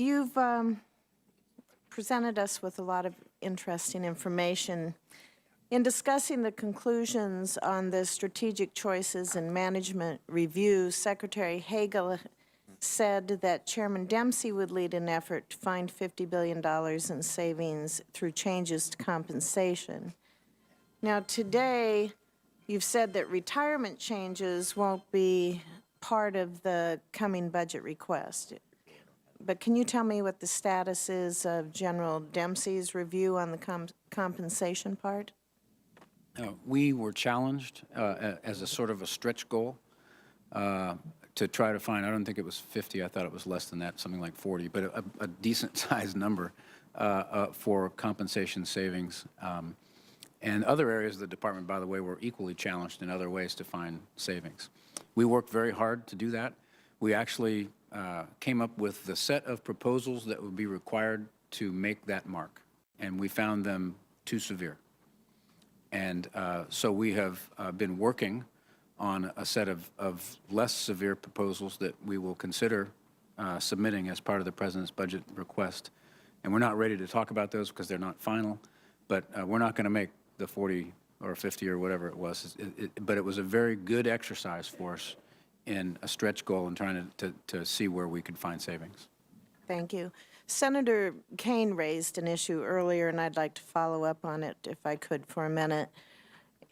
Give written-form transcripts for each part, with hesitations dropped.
You've presented us with a lot of interesting information. In discussing the conclusions on the strategic choices and management review, Secretary Hagel said that Chairman Dempsey would lead an effort to find $50 billion in savings through changes to compensation. Now, today, you've said that retirement changes won't be part of the coming budget request. But can you tell me what the status is of General Dempsey's review on the compensation part? We were challenged as a sort of a stretch goal to try to find, I don't think it was 50, I thought it was less than that, something like 40, but a decent sized number for compensation savings. And other areas of the department, by the way, were equally challenged in other ways to find savings. We worked very hard to do that. We actually came up with the set of proposals that would be required to make that mark, and we found them too severe. And so we have been working on a set of less severe proposals that we will consider submitting as part of the President's budget request. And we're not ready to talk about those because they're not final, but we're not going to make the 40 or 50 or whatever it was. But it was a very good exercise for us in a stretch goal and trying to see where we could find savings. Thank you. Senator Kaine raised an issue earlier, and I'd like to follow up on it if I could for a minute.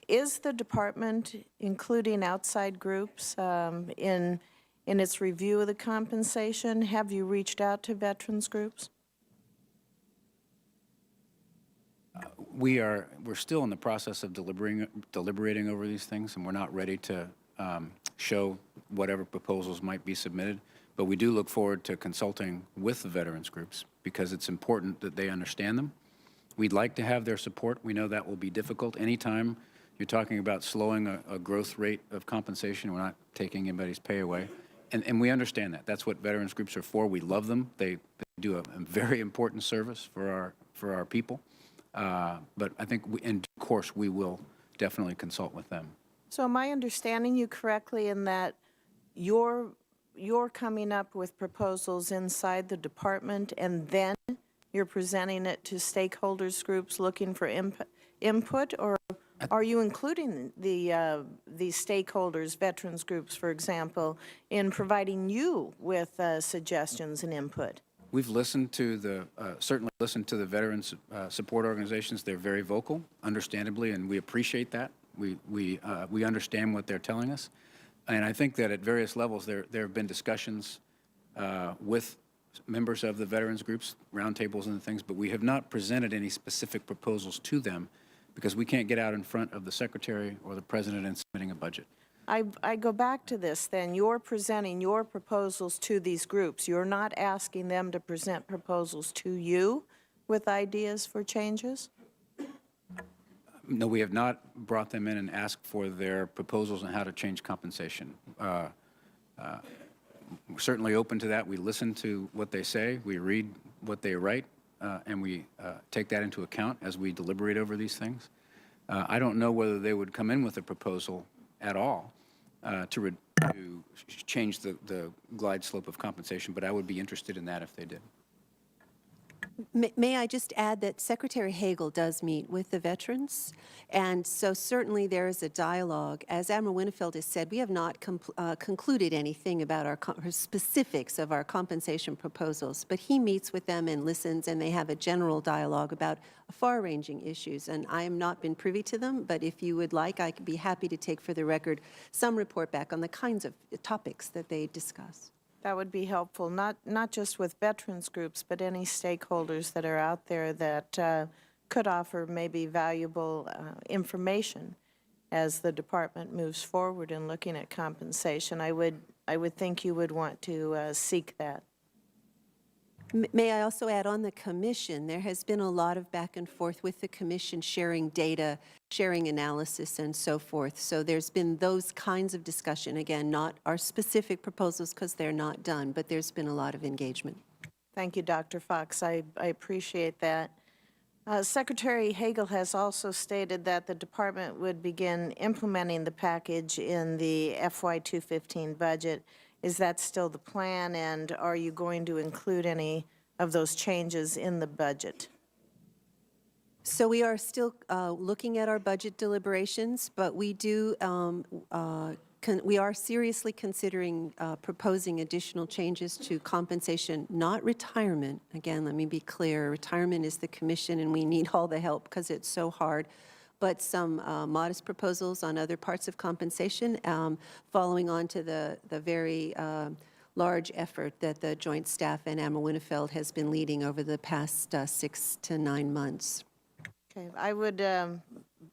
Is the department including outside groups in its review of the compensation? Have you reached out to veterans groups? We're still in the process of deliberating over these things, and we're not ready to show whatever proposals might be submitted. But we do look forward to consulting with the veterans groups because it's important that they understand them. We'd like to have their support. We know that will be difficult. Anytime you're talking about slowing a growth rate of compensation, we're not taking anybody's pay away. And we understand that. That's what veterans groups are for. We love them. They do a very important service for our people. But I think in due course we will definitely consult with them. So am I understanding you correctly in that you're coming up with proposals inside the department and then you're presenting it to stakeholders groups looking for input, or are you including the stakeholders, veterans groups, for example, in providing you with suggestions and input? We've listened to certainly listened to the veterans support organizations. They're very vocal, understandably, and we appreciate that. We understand what they're telling us. And I think that at various levels there have been discussions with members of the veterans groups, roundtables and things, but we have not presented any specific proposals to them because we can't get out in front of the Secretary or the President in submitting a budget. I go back to this then. You're presenting your proposals to these groups. You're not asking them to present proposals to you with ideas for changes? No, we have not brought them in and asked for their proposals on how to change compensation. We're certainly open to that. We listen to what they say, we read what they write, and we take that into account as we deliberate over these things. I don't know whether they would come in with a proposal at all to change the glide slope of compensation, but I would be interested in that if they did. May I just add that Secretary Hagel does meet with the veterans, and so certainly there is a dialogue. As Admiral Winnefeld has said, we have not concluded anything about our specifics of our compensation proposals, but he meets with them and listens, and they have a general dialogue about far-ranging issues, and I have not been privy to them, but if you would like, I could be happy to take for the record some report back on the kinds of topics that they discuss. That would be helpful, not just with veterans groups, but any stakeholders that are out there that could offer maybe valuable information as the department moves forward in looking at compensation. I would think you would want to seek that. May I also add, on the Commission, there has been a lot of back and forth with the Commission, sharing data, sharing analysis, and so forth. So there's been those kinds of discussion. Again, not our specific proposals because they're not done, but there's been a lot of engagement. Thank you, Dr. Fox. I appreciate that. Secretary Hagel has also stated that the department would begin implementing the package in the FY 2015 budget. Is that still the plan, and are you going to include any of those changes in the budget? So we are still looking at our budget deliberations, but we do, we are seriously considering proposing additional changes to compensation, not retirement. Again, let me be clear, retirement is the commission and we need all the help because it's so hard. But some modest proposals on other parts of compensation, following on to the very large effort that the Joint Staff and Ammer-Winnefeld has been leading over the past 6 to 9 months. Okay, I would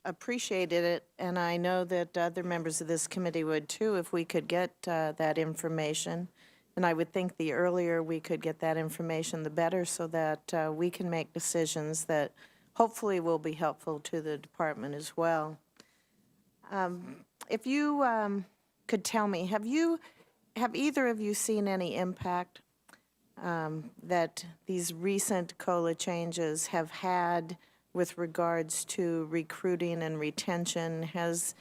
appreciate it, and I know that other members of this committee would too, if we could get that information. And I would think the earlier we could get that information, the better, so that we can make decisions that hopefully will be helpful to the department as well. If you could tell me, have either of you seen any impact that these recent COLA changes have had with regards to recruiting and retention? Has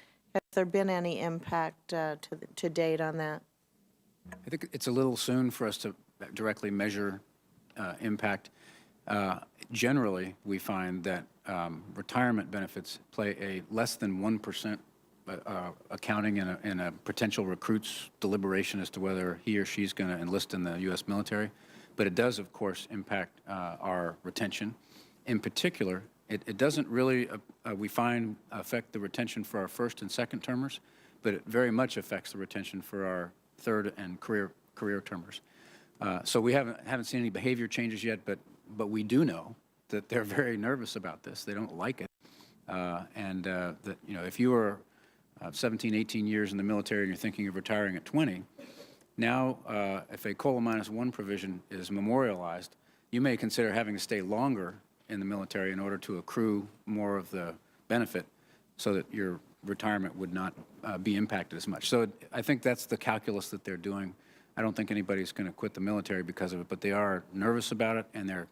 there been any impact to date on that? I think it's a little soon for us to directly measure impact. Generally, we find that retirement benefits play a less than 1% accounting in a potential recruit's deliberation as to whether he or she's going to enlist in the U.S. military. But it does, of course, impact our retention. In particular, it doesn't really, we find, affect the retention for our first and second termers, but it very much affects the retention for our third and career termers. So we haven't seen any behavior changes yet, but we do know that they're very nervous about this. They don't like it. That, you know, if you were 17, 18 years in the military and you're thinking of retiring at 20, now if a COLA -1 provision is memorialized, you may consider having to stay longer in the military in order to accrue more of the benefit so that your retirement would not be impacted as much. So I think that's the calculus that they're doing. I don't think anybody's going to quit the military because of it, but they are nervous about it, and they're,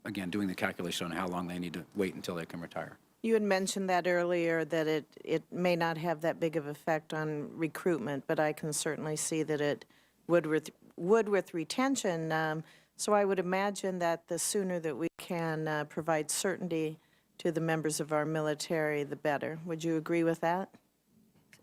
again, doing the calculation on how long they need to wait until they can retire. You had mentioned that earlier, that it may not have that big of effect on recruitment, but I can certainly see that it would with retention. So I would imagine that the sooner that we can provide certainty to the members of our military, the better. Would you agree with that?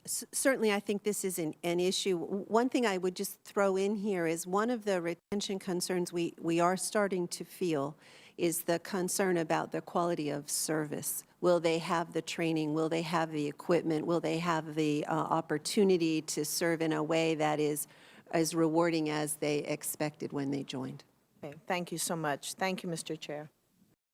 Certainly, I think this is an issue. One thing I would just throw in here is one of the retention concerns we are starting to feel is the concern about the quality of service. Will they have the training? Will they have the equipment? Will they have the opportunity to serve in a way that is as rewarding as they expected when they joined? Okay, thank you so much. Thank you, Mr. Chair.